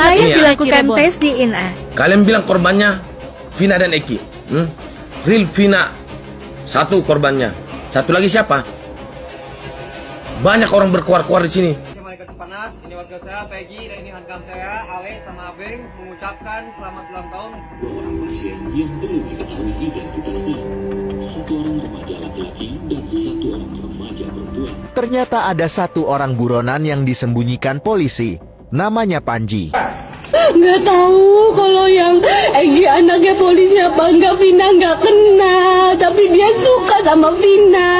Ayo Ini ya. dilakukan tes DNA. Kalian bilang korbannya Vina dan Eki. Real Vina satu korbannya. Satu lagi siapa? Banyak orang berkuar-kuar di sini. Malaikat Panas, ini wakil saya Peggy dan ini hankam saya Ale sama Abeng mengucapkan selamat ulang tahun. Dua orang pasien yang belum diketahui identitasnya, satu orang remaja laki-laki dan satu orang remaja perempuan. Ternyata ada satu orang buronan yang disembunyikan polisi. Namanya Panji. Nggak tahu kalau yang Egi anaknya polisi apa enggak, Vina nggak kenal, tapi dia suka sama Vina.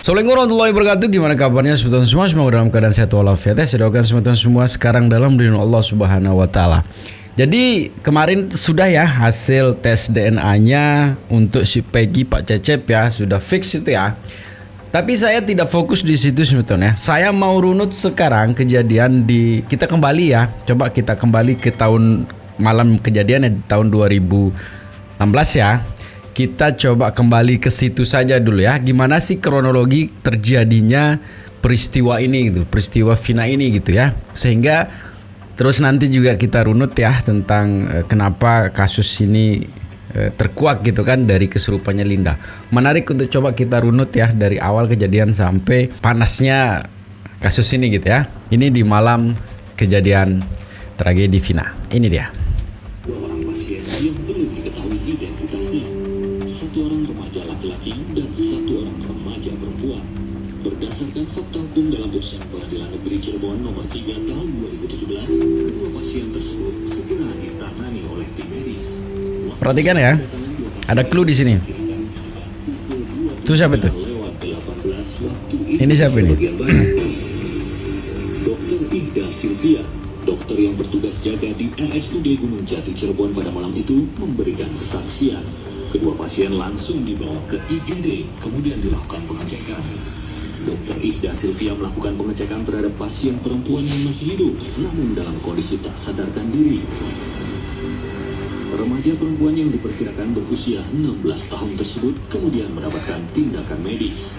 Assalamualaikum warahmatullahi wabarakatuh. Gimana kabarnya teman-teman semua? Semoga dalam keadaan sehat walafiat. Saya doakan teman-teman semua sekarang dalam lindungan Allah Subhanahu wa taala. Jadi kemarin sudah ya hasil tes DNA-nya untuk si Peggy Pak Cecep ya, sudah fix itu ya. Tapi saya tidak fokus di situ sebetulnya. Saya mau runut sekarang kejadian kita kembali ya. Coba kita kembali ke tahun malam kejadian di tahun 2016 ya. Kita coba kembali ke situ saja dulu ya. Gimana sih kronologi terjadinya peristiwa ini gitu, peristiwa Vina ini gitu ya. Sehingga terus nanti juga kita runut ya tentang kenapa kasus ini terkuak gitu kan dari kesurupannya Linda. Menarik untuk coba kita runut ya dari awal kejadian sampai panasnya kasus ini gitu ya. Ini di malam kejadian tragedi Vina. Ini dia. Dua orang pasien yang belum diketahui identitasnya, satu orang remaja laki-laki dan satu orang remaja perempuan. Berdasarkan fakta hukum dalam putusan Pengadilan Negeri Cirebon nomor 3 tahun 2017, kedua pasien tersebut segera ditangani oleh tim medis. Perhatikan ya, ada clue di sini. Itu siapa itu? Ini siapa ini? Dokter Ida Silvia, dokter yang bertugas jaga di RSUD Gunung Jati Cirebon pada malam itu memberikan kesaksian. Kedua pasien langsung dibawa ke IGD, kemudian dilakukan pengecekan. Dokter Ida Silvia melakukan pengecekan terhadap pasien perempuan yang masih hidup, namun dalam kondisi tak sadarkan diri. Remaja perempuan yang diperkirakan berusia 16 tahun tersebut kemudian mendapatkan tindakan medis.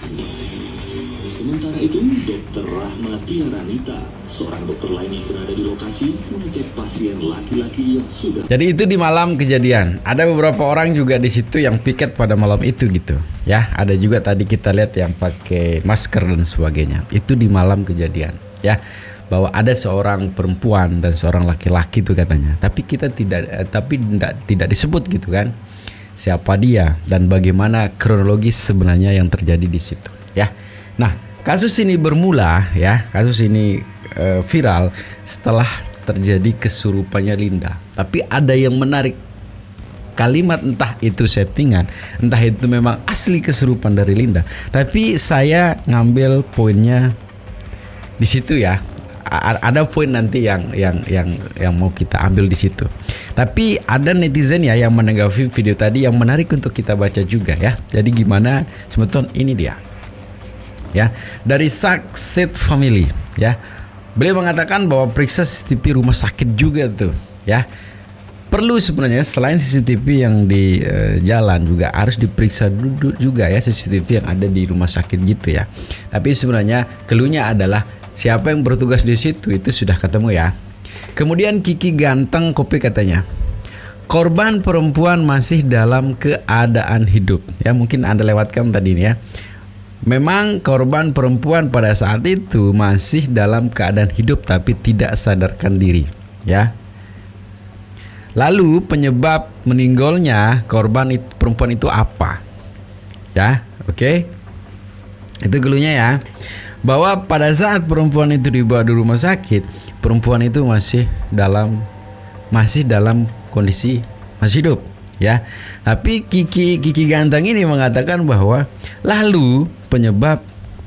Sementara itu, Dr. Rahma Tiaranita, seorang dokter lain yang berada di lokasi, mengecek pasien laki-laki yang sudah. Jadi itu di malam kejadian. Ada beberapa orang juga di situ yang piket pada malam itu gitu. Ya, ada juga tadi kita lihat yang pakai masker dan sebagainya. Itu di malam kejadian, ya. Bahwa ada seorang perempuan dan seorang laki-laki itu katanya. Tapi kita tidak disebut gitu kan. Siapa dia dan bagaimana kronologis sebenarnya yang terjadi di situ, ya. Nah, kasus ini bermula ya, kasus ini viral setelah terjadi kesurupannya Linda. Tapi ada yang menarik. Kalimat entah itu settingan, entah itu memang asli kesurupan dari Linda. Tapi saya ngambil poinnya di situ ya. Ada poin nanti yang mau kita ambil di situ. Tapi ada netizen ya yang menanggapi video tadi yang menarik untuk kita baca juga ya. Jadi gimana sebetulnya ini dia. Ya, dari Succeed Family ya. Beliau mengatakan bahwa periksa CCTV rumah sakit juga tuh ya. Perlu sebenarnya selain CCTV yang di jalan juga harus diperiksa dulu juga ya CCTV yang ada di rumah sakit gitu ya. Tapi sebenarnya keluhnya adalah siapa yang bertugas di situ itu sudah ketemu ya. Kemudian Kiki Ganteng Kopi katanya, korban perempuan masih dalam keadaan hidup. Ya mungkin Anda lewatkan tadi ini ya. Memang korban perempuan pada saat itu masih dalam keadaan hidup tapi tidak sadarkan diri. Ya. Lalu penyebab meninggalnya perempuan itu apa? Ya, oke. Itu keluhnya ya. Bahwa pada saat perempuan itu dibawa di rumah sakit, perempuan itu masih dalam kondisi masih hidup ya. Tapi Kiki Ganteng ini mengatakan bahwa lalu penyebab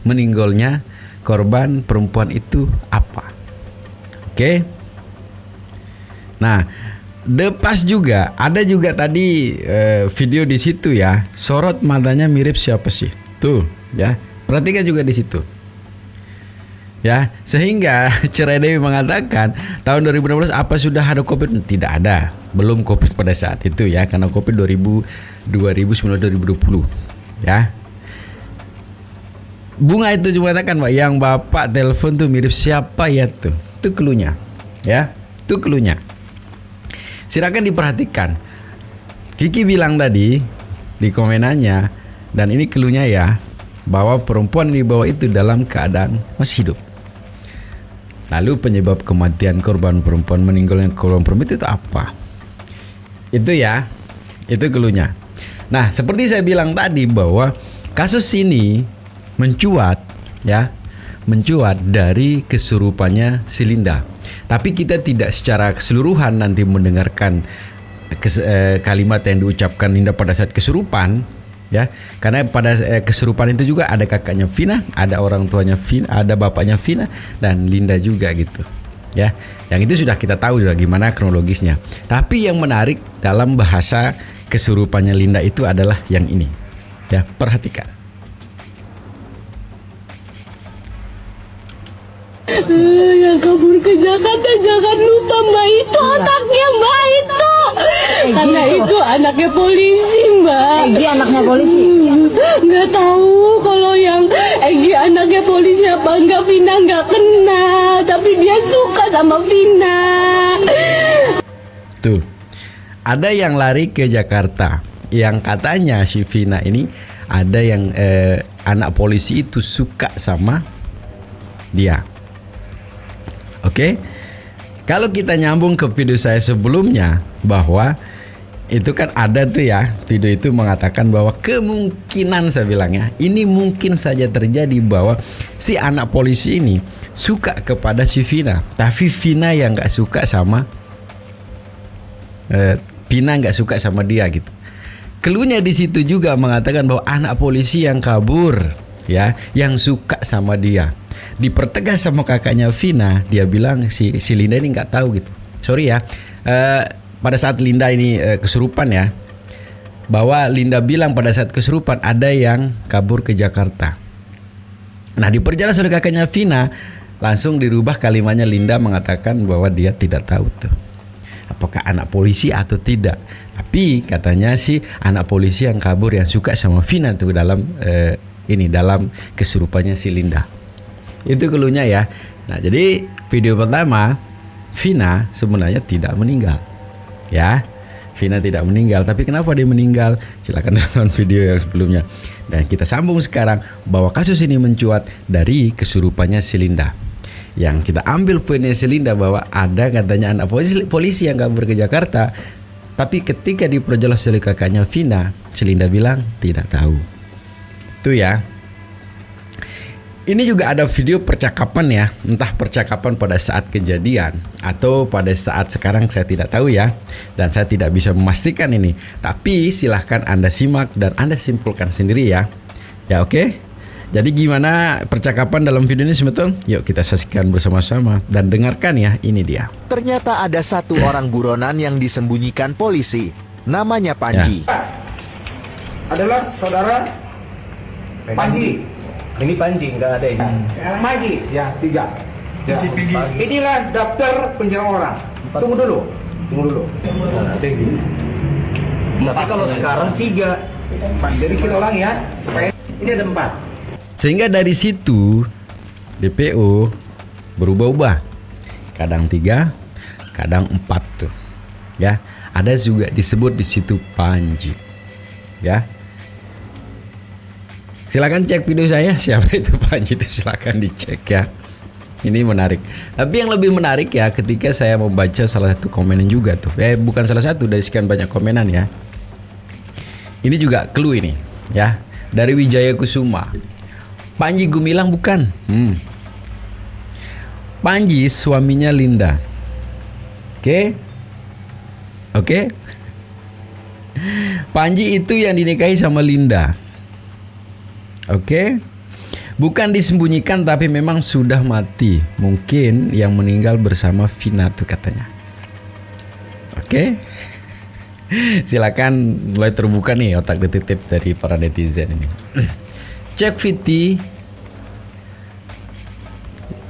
meninggalnya korban perempuan itu apa? Oke. Nah, Depas juga ada juga tadi video di situ ya. Sorot matanya mirip siapa sih? Tuh ya. Perhatikan juga di situ. Ya, sehingga Cerai Dewi mengatakan tahun 2016 apa sudah ada COVID? Tidak ada, belum COVID pada saat itu ya, karena COVID 2019-2020 ya. Bunga itu cuma katakan, Pak, yang bapak telepon tuh mirip siapa ya tuh. Itu cluenya, ya. Itu cluenya. Silakan diperhatikan. Kiki bilang tadi di komenannya, dan ini cluenya ya, bahwa perempuan di bawah itu dalam keadaan masih hidup. Lalu penyebab kematian korban perempuan, meninggalnya korban perempuan itu apa? Itu ya, itu cluenya. Nah, seperti saya bilang tadi bahwa kasus ini mencuat dari kesurupannya si Linda. Tapi kita tidak secara keseluruhan nanti mendengarkan kalimat yang diucapkan Linda pada saat kesurupan, ya. Karena pada kesurupan itu juga ada kakaknya Vina, ada orang tuanya Vina, ada bapaknya Vina, dan Linda juga gitu. Ya, yang itu sudah kita tahu juga gimana kronologisnya. Tapi yang menarik dalam bahasa kesurupannya Linda itu adalah yang ini. Ya, perhatikan. Yang kabur ke Jakarta, jangan lupa Mbak itu otaknya Mbak itu. Karena itu anaknya polisi Mbak. Egi anaknya polisi. Nggak tahu kalau yang Egi anaknya polisi apa enggak, Vina nggak kenal. Tapi dia suka sama Vina. Tuh, ada yang lari ke Jakarta. Yang katanya si Vina ini ada yang anak polisi itu suka sama dia. Oke, kalau kita nyambung ke video saya sebelumnya, bahwa itu kan ada tuh ya, video itu mengatakan bahwa kemungkinan, saya bilang ya, ini mungkin saja terjadi bahwa si anak polisi ini suka kepada si Vina, tapi Vina yang nggak suka sama Vina nggak suka sama dia gitu. Keluhnya di situ juga mengatakan bahwa anak polisi yang kabur, ya, yang suka sama dia. Dipertegas sama kakaknya Vina, dia bilang si Linda ini nggak tahu gitu. Sorry ya, pada saat Linda ini kesurupan ya, bahwa Linda bilang pada saat kesurupan ada yang kabur ke Jakarta. Nah, diperjelas oleh kakaknya Vina, langsung dirubah kalimatnya. Linda mengatakan bahwa dia tidak tahu tuh apakah anak polisi atau tidak. Tapi katanya sih anak polisi yang kabur yang suka sama Vina tuh dalam dalam kesurupannya si Linda. Itu keluhnya ya. Nah, jadi video pertama, Vina sebenarnya tidak meninggal. Ya, Vina tidak meninggal. Tapi kenapa dia meninggal? Silakan tonton video yang sebelumnya. Dan kita sambung sekarang bahwa kasus ini mencuat dari kesurupannya si Linda. Yang kita ambil poinnya si Linda bahwa ada katanya anak polisi yang kabur ke Jakarta. Tapi ketika diperjelas oleh kakaknya Vina, si Linda bilang tidak tahu. Itu ya. Ini juga ada video percakapan ya, entah percakapan pada saat kejadian atau pada saat sekarang, saya tidak tahu ya, dan saya tidak bisa memastikan ini. Tapi silahkan Anda simak dan Anda simpulkan sendiri ya. Ya, oke. Jadi gimana percakapan dalam video ini sebetulnya? Yuk kita saksikan bersama-sama dan dengarkan ya, ini dia. Ternyata ada satu orang buronan yang disembunyikan polisi. Namanya Panji. Adalah saudara Panji. Ini Panji, nggak ada ini. Panji, ya 3. Ya. Inilah daftar penjara orang. Tunggu dulu. Tapi kalau sekarang 3. Jadi kita ulang ya, supaya ini ada 4. Sehingga dari situ DPO berubah-ubah. Kadang 3, kadang 4 tuh. Ya, ada juga disebut di situ Panji. Ya. Silakan cek video saya, siapa itu Panji itu, silakan dicek ya. Ini menarik. Tapi yang lebih menarik ya, ketika saya membaca salah satu komenan juga tuh. Bukan salah satu dari sekian banyak komenan ya. Ini juga clue ini ya, dari Wijaya Kusuma. Panji Gumilang bukan. Panji suaminya Linda. Oke. Panji itu yang dinikahi sama Linda. Oke. Bukan disembunyikan tapi memang sudah mati. Mungkin yang meninggal bersama Vina tuh katanya. Oke. Silakan mulai terbuka nih otak detektif dari para netizen ini. Cek VT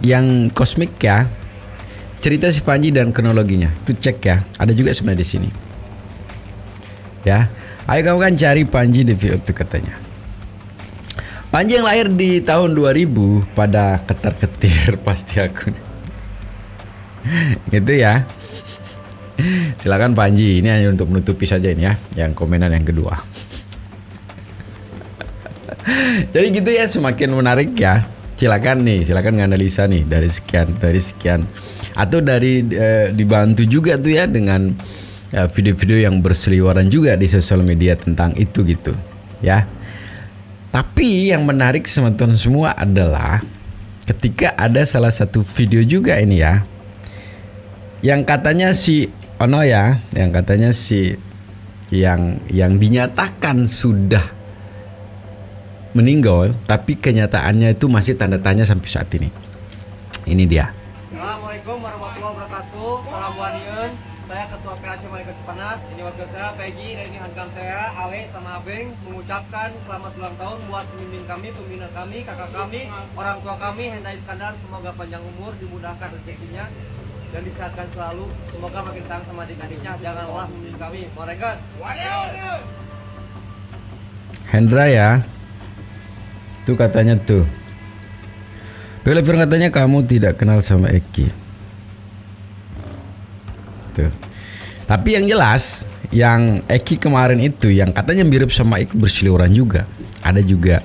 yang kosmik ya. Cerita si Panji dan kronologinya. Itu cek ya. Ada juga sebenarnya di sini. Ya. Ayo kamu kan cari Panji di video itu katanya. Panji yang lahir di tahun 2000 pada ketar-ketir pasti akun. Gitu ya. Silakan Panji, ini hanya untuk menutupi saja ini ya, yang komenan yang kedua. Jadi gitu ya, semakin menarik ya. Silakan nganalisa nih dari sekian atau dari dibantu juga tuh ya dengan video-video yang berseliweran juga di sosial media tentang itu gitu ya. Tapi yang menarik teman-teman semua adalah ketika ada salah satu video juga ini ya, yang katanya si Ono ya, yang katanya si yang dinyatakan sudah meninggal, tapi kenyataannya itu masih tanda tanya sampai saat ini. Ini dia. Assalamualaikum warahmatullahi wabarakatuh. Salam Waniun. Saya Ketua PAC Malaikat Cipanas. Ini wakil saya Peggy dan ini hankam saya Awe sama Abeng mengucapkan selamat ulang tahun buat pemimpin kami, pembina kami, kakak kami, orang tua kami, Hendra Iskandar. Semoga panjang umur, dimudahkan rezekinya dan disehatkan selalu. Semoga makin sayang sama adik-adiknya. Janganlah memilih kami. Mereka Hendra ya. Tuh katanya tuh. Beliau katanya kamu tidak kenal sama Eki. Tuh. Tapi yang jelas, yang Eki kemarin itu yang katanya mirip sama Eki berseliweran juga. Ada juga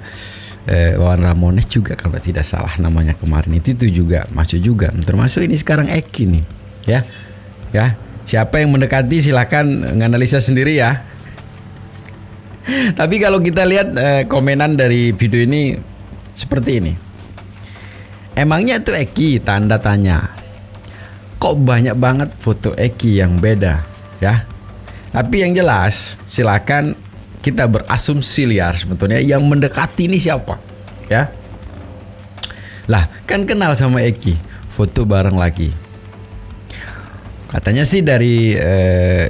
Wawan Ramones juga kalau tidak salah namanya kemarin itu juga masuk juga. Termasuk ini sekarang Eki nih, ya. Ya, siapa yang mendekati silakan nganalisa sendiri ya. Tapi kalau kita lihat komenan dari video ini seperti ini. Emangnya itu Eki? Tanda tanya. Kok banyak banget foto Eki yang beda ya. Tapi yang jelas silakan kita berasumsi liar sebetulnya yang mendekati ini siapa ya. Lah kan kenal sama Eki, foto bareng lagi. Katanya sih dari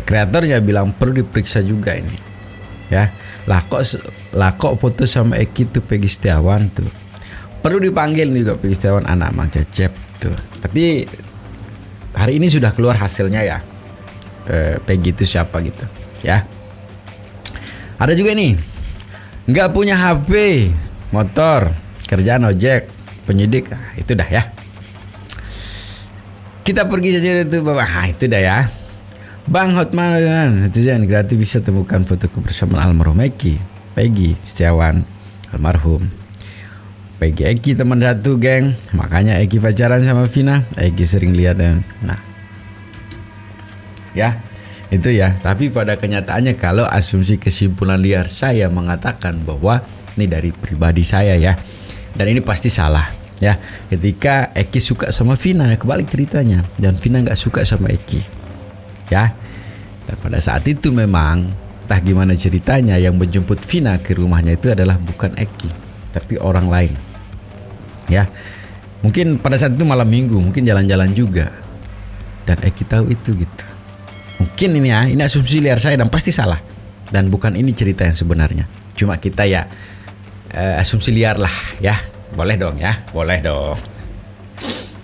kreatornya bilang perlu diperiksa juga ini ya. Lah kok foto sama Eki tuh Peggy Setiawan tuh. Perlu dipanggil juga Peggy Setiawan anak Mang Cecep tuh. Tapi hari ini sudah keluar hasilnya ya. Peggy itu siapa gitu ya. Ada juga nih, nggak punya HP, motor, kerjaan ojek, penyidik, itu dah ya. Kita pergi saja itu bapak, itu dah ya. Bang Hotman netizen gratis bisa temukan foto kebersamaan almarhum Peggy Setiawan almarhum. Peggy Eki teman satu geng, makanya Eki pacaran sama Vina. Eki sering lihat dan nah ya itu ya. Tapi pada kenyataannya kalau asumsi kesimpulan liar saya mengatakan bahwa ini dari pribadi saya ya, dan ini pasti salah ya. Ketika Eki suka sama Vina, kebalik ceritanya, dan Vina nggak suka sama Eki ya. Dan pada saat itu memang entah gimana ceritanya yang menjemput Vina ke rumahnya itu adalah bukan Eki tapi orang lain ya. Mungkin pada saat itu malam minggu, mungkin jalan-jalan juga, dan Eki tahu itu gitu. Mungkin ini ya, ini asumsi liar saya dan pasti salah, dan bukan ini cerita yang sebenarnya. Cuma kita ya asumsi liar lah ya. Boleh dong ya, boleh dong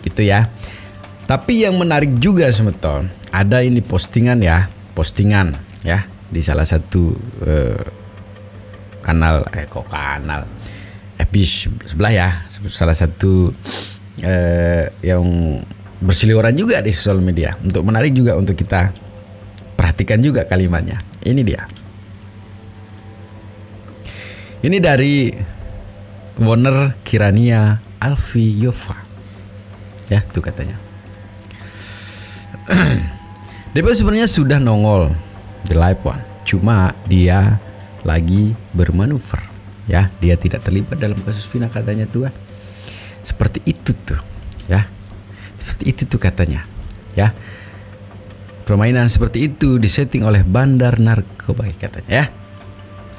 gitu ya. Tapi yang menarik juga semeton, ada ini postingan ya di salah satu kanal FB sebelah ya, salah satu yang berseliweran juga di sosial media. Untuk menarik juga untuk kita perhatikan juga kalimatnya. Ini dia. Ini dari Warner Kirania Alfiyova ya, tuh katanya. Depo sebenarnya sudah nongol di live one, cuma dia lagi bermanuver ya, dia tidak terlibat dalam kasus Vina katanya tuh. Seperti itu tuh ya, seperti itu tuh katanya ya. Permainan seperti itu disetting oleh bandar narkoba katanya ya.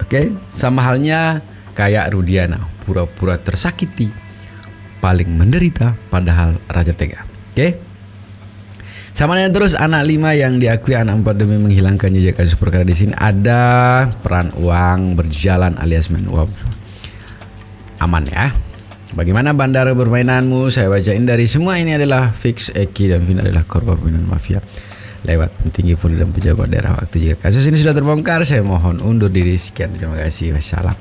Oke, sama halnya kayak Rudiana, pura-pura tersakiti, paling menderita padahal raja tega. Oke. Sama dengan terus anak 5 yang diakui anak 4 demi menghilangkan jejak kasus perkara. Di sini ada peran uang berjalan alias main uang. Aman ya. Bagaimana bandar permainanmu? Saya bacain dari semua ini adalah fix. Eki dan Vina adalah korban permainan mafia lewat pentinggi Polri dan pejabat daerah. Waktu jika kasus ini sudah terbongkar, saya mohon undur diri. Sekian, terima kasih. Wassalam.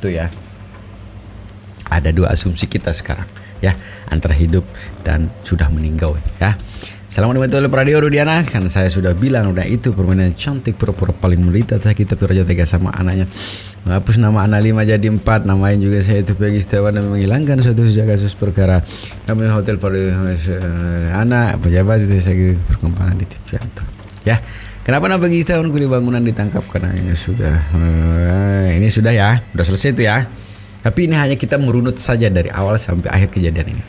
Tuh ya. Ada dua asumsi kita sekarang ya, antara hidup dan sudah meninggal ya. Assalamualaikum warahmatullahi wabarakatuh Rudiana. Kan saya sudah bilang udah itu permainan cantik pura-pura paling menderita tak kita Raja tega sama anaknya. Menghapus nama anak 5 jadi 4. Namain juga saya itu Peggy Setiawan dan menghilangkan suatu sejak kasus perkara namanya hotel pada anak pejabat itu saya perkembangan di TV ya. Kenapa nama Peggy Setiawan kuli bangunan ditangkap karena ini sudah ya, udah selesai itu ya. Tapi ini hanya kita merunut saja dari awal sampai akhir kejadian ini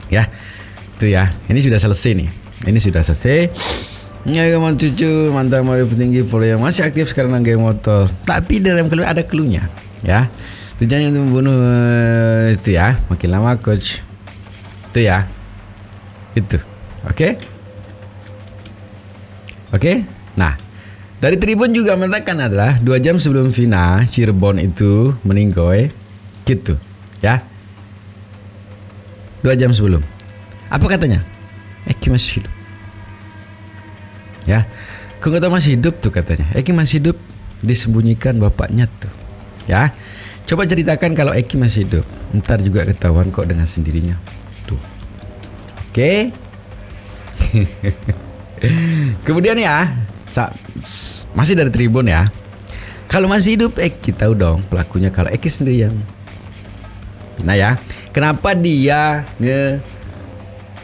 ya. Itu ya, ini sudah selesai nih. Ini sudah selesai. Ya, kamu cucu mantan murid petinggi Polri yang masih aktif sekarang nanggai motor. Tapi dalam clue ada cluenya, ya. Tujuannya untuk membunuh itu ya. Makin lama coach. Itu ya. Itu. Oke? Oke? Nah, dari Tribun juga mengatakan adalah 2 jam sebelum Vina Cirebon itu meninggal gitu, ya. 2 jam sebelum. Apa katanya? Eki masih hidup. Ya, kok kata masih hidup tuh katanya. Eki masih hidup, disembunyikan bapaknya tuh. Ya, coba ceritakan kalau Eki masih hidup. Ntar juga ketahuan kok dengan sendirinya. Tuh. Oke. Kemudian ya, masih dari Tribun ya. Kalau masih hidup Eki tahu dong pelakunya kalau Eki sendirian. Nah ya, kenapa dia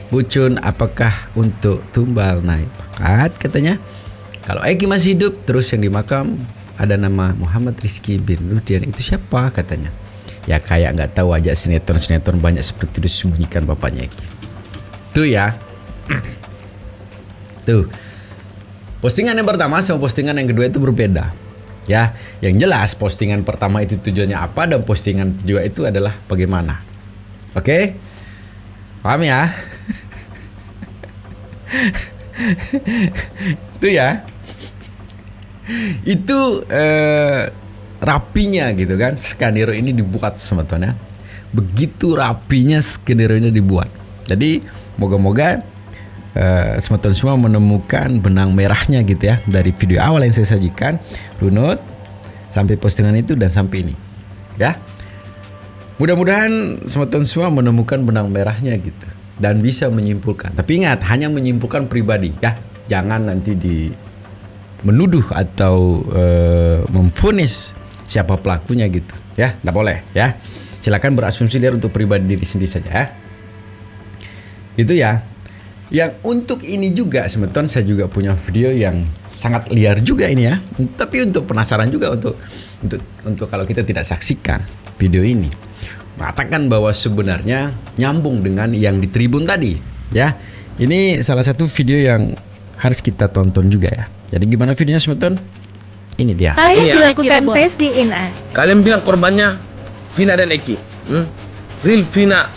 Bucun apakah untuk tumbal naik pangkat katanya. Kalau Eki masih hidup terus yang di makam ada nama Muhammad Rizky bin Rudian, itu siapa katanya. Ya kayak nggak tahu aja, sinetron banyak seperti itu disembunyikan bapaknya Eki. Tuh ya. Tuh. Postingan yang pertama sama postingan yang kedua itu berbeda. Ya, yang jelas postingan pertama itu tujuannya apa dan postingan kedua itu adalah bagaimana. Oke? Paham ya? Itu ya. Itu rapinya gitu kan. Skenario ini dibuat sebetulnya. Begitu rapinya skenario ini dibuat. Jadi moga-moga teman-teman semua menemukan benang merahnya gitu ya. Dari video awal yang saya sajikan, runut sampai postingan itu dan sampai ini. Ya. Mudah-mudahan teman-teman semua menemukan benang merahnya gitu dan bisa menyimpulkan. Tapi ingat, hanya menyimpulkan pribadi ya. Jangan nanti menuduh atau memvonis siapa pelakunya gitu ya. Nggak boleh ya. Silakan berasumsi liar untuk pribadi diri sendiri saja ya. Gitu ya. Yang untuk ini juga sebetulnya saya juga punya video yang sangat liar juga ini ya. Tapi untuk penasaran juga untuk kalau kita tidak saksikan video ini, mengatakan bahwa sebenarnya nyambung dengan yang di Tribun tadi ya. Ini salah satu video yang harus kita tonton juga ya. Jadi gimana videonya sebetulnya? Ini dia. Saya Ini ya. dilakukan tes DNA. Kalian bilang korbannya Vina dan Eki. Real Vina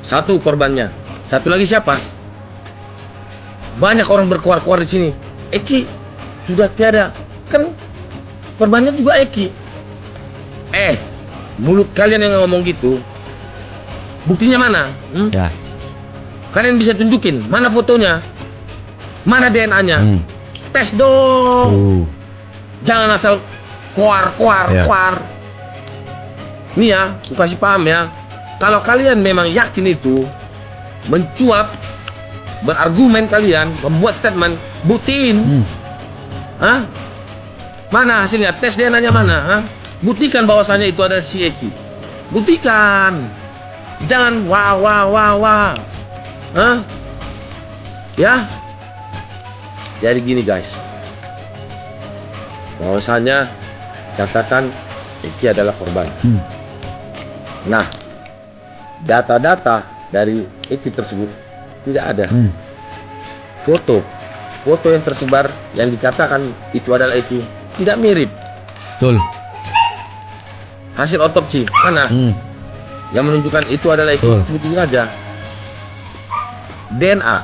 satu korbannya. Satu lagi siapa? Banyak orang berkuar-kuar di sini. Eki sudah tiada. Kan korbannya juga Eki. Mulut kalian yang ngomong gitu, buktinya mana? Ya. Kalian bisa tunjukin mana fotonya, mana DNA-nya? Tes dong. Jangan asal kuar. Nih ya, aku kasih paham ya. Kalau kalian memang yakin itu mencuap, berargumen kalian, membuat statement, buktiin. Mana hasilnya? Tes DNA-nya mana? Buktikan bahwasannya itu ada si Eki. Buktikan. Jangan wah. Ya. Jadi gini guys. Bahwasannya katakan Eki adalah korban. Nah, data-data dari Eki tersebut tidak ada. Foto yang tersebar yang dikatakan itu adalah Eki tidak mirip. Betul. Hasil otopsi mana yang menunjukkan itu adalah Eki? Bukti aja. DNA,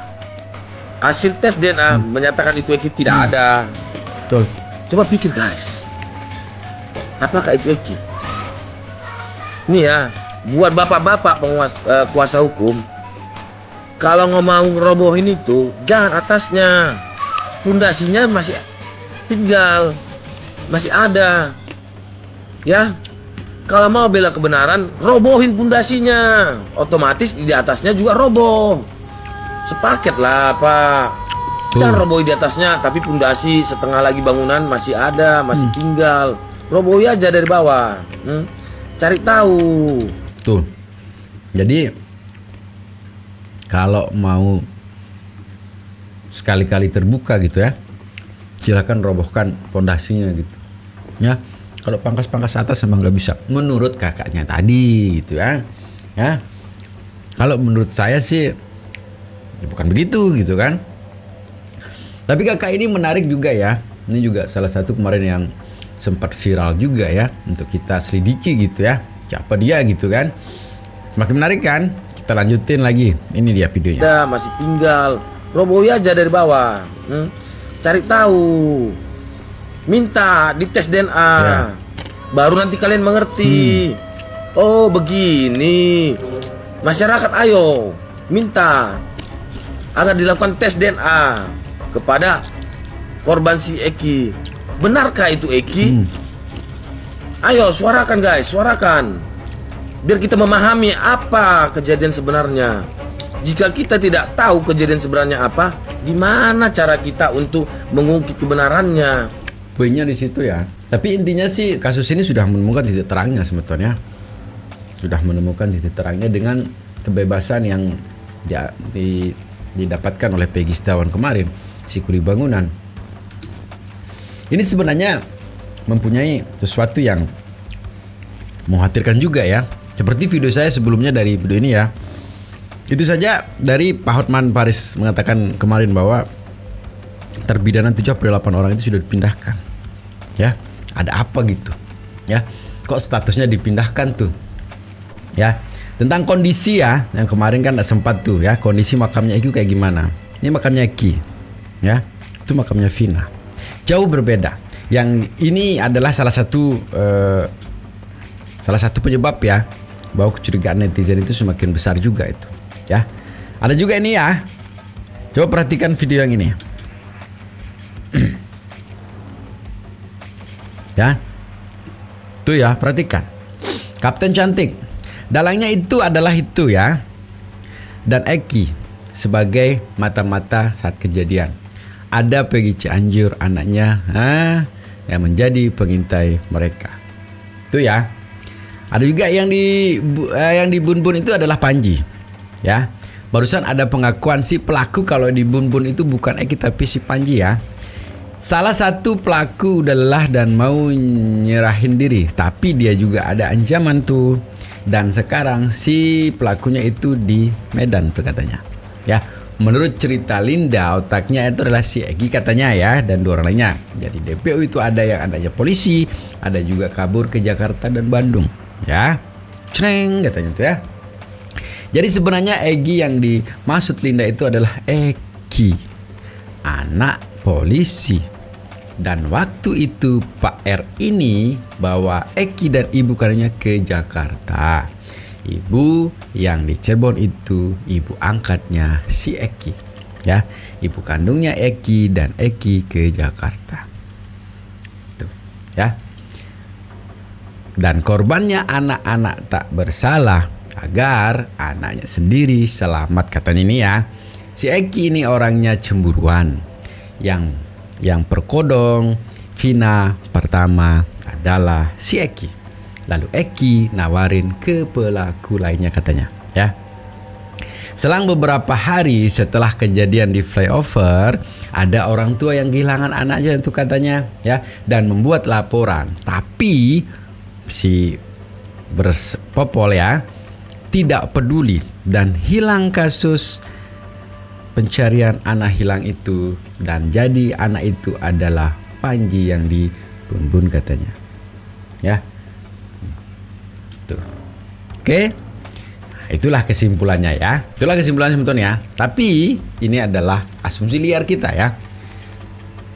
hasil tes DNA menyatakan itu Eki tidak ada. Betul. Coba pikir guys, apakah itu Eki? Ini ya, buat bapak-bapak kuasa hukum, kalau mau ngerobohin itu, jangan atasnya, pondasinya masih tinggal, masih ada, ya. Kalau mau bela kebenaran, robohin pundasinya. Otomatis di atasnya juga roboh. Sepaket lah, Pak. Jangan robohin di atasnya, tapi pundasi setengah lagi bangunan masih ada, masih tinggal. Robohi aja dari bawah. Cari tahu. Tuh. Jadi kalau mau sekali-kali terbuka gitu ya, silakan robohkan pondasinya gitu. Ya. Kalau pangkas-pangkas atas emang nggak bisa. Menurut kakaknya tadi gitu ya. Ya. Kalau menurut saya sih ya bukan begitu gitu kan. Tapi kakak ini menarik juga ya. Ini juga salah satu kemarin yang sempat viral juga ya, untuk kita selidiki gitu ya. Siapa dia gitu kan. Semakin menarik kan? Kita lanjutin lagi. Ini dia videonya. Ada, masih tinggal. Robohi aja dari bawah. Cari tahu. Minta dites DNA. Ya. Baru nanti kalian mengerti. Oh, begini. Masyarakat ayo minta agar dilakukan tes DNA kepada korban si Eki. Benarkah itu Eki? Ayo suarakan guys, suarakan. Biar kita memahami apa kejadian sebenarnya. Jika kita tidak tahu kejadian sebenarnya apa, gimana cara kita untuk mengungkit kebenarannya? Poinnya di situ ya. Tapi intinya sih kasus ini sudah menemukan titik terangnya sebetulnya. Sudah menemukan titik terangnya dengan kebebasan yang didapatkan oleh Peggy Setiawan kemarin, si kuli bangunan. Ini sebenarnya mempunyai sesuatu yang mengkhawatirkan juga ya. Seperti video saya sebelumnya dari video ini ya. Itu saja dari Pak Hotman Paris mengatakan kemarin bahwa terpidana 78 orang itu sudah dipindahkan. Ya, ada apa gitu? Ya, kok statusnya dipindahkan tuh? Ya, tentang kondisi ya, yang kemarin kan sempat tuh ya, kondisi makamnya Eki kayak gimana? Ini makamnya Eki. Ya, itu makamnya Vina. Jauh berbeda. Yang ini adalah salah satu penyebab ya bahwa kecurigaan netizen itu semakin besar juga itu. Ya, ada juga ini ya. Coba perhatikan video yang ini. Ya, tuh ya, perhatikan. Kapten cantik. Dalangnya itu adalah itu ya. Dan Eki sebagai mata-mata saat kejadian. Ada Peggy Cianjur anaknya yang menjadi pengintai mereka. Itu ya. Ada juga yang di Bun-Bun itu adalah Panji. Ya. Barusan ada pengakuan si pelaku kalau di Bun-Bun itu bukan Eki tapi si Panji ya. Salah satu pelaku udah lelah dan mau nyerahin diri, tapi dia juga ada ancaman tuh. Dan sekarang si pelakunya itu di Medan tuh katanya. Ya. Menurut cerita Linda, otaknya itu adalah si Eki katanya ya, dan 2 orang lainnya. Jadi DPO itu ada yang adanya polisi, ada juga kabur ke Jakarta dan Bandung. Ya, cereng katanya tuh ya. Jadi sebenarnya Egi yang dimaksud Linda itu adalah Eki, anak polisi. Dan waktu itu Pak R ini bawa Eki dan ibu kandungnya ke Jakarta. Ibu yang di Cirebon itu ibu angkatnya si Eki, ya, ibu kandungnya Eki dan Eki ke Jakarta, tuh, ya. Dan korbannya anak-anak tak bersalah agar anaknya sendiri selamat katanya ini ya. Si Eki ini orangnya cemburuan, yang perkodong Vina pertama adalah si Eki. Lalu Eki nawarin ke pelaku lainnya katanya, ya. Selang beberapa hari setelah kejadian di flyover, ada orang tua yang kehilangan anaknya itu katanya, ya, dan membuat laporan. Tapi si Berpopol ya tidak peduli dan hilang kasus pencarian anak hilang itu, dan jadi anak itu adalah Panji yang di Bun-Bun katanya, ya. Oke, itulah kesimpulannya ya. Itulah kesimpulannya sebetulnya. Tapi ini adalah asumsi liar kita ya.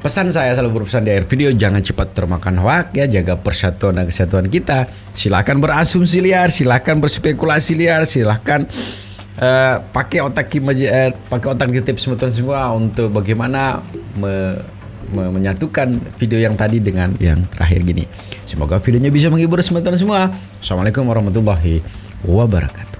Pesan saya selalu berpesan di akhir video, jangan cepat termakan hoak ya, jaga persatuan dan kesatuan kita. Silakan berasumsi liar, silakan berspekulasi liar, silakan pakai otak kita semua untuk bagaimana menyatukan video yang tadi dengan yang terakhir gini. Semoga videonya bisa menghibur teman-teman semua. Assalamualaikum warahmatullahi wabarakatuh.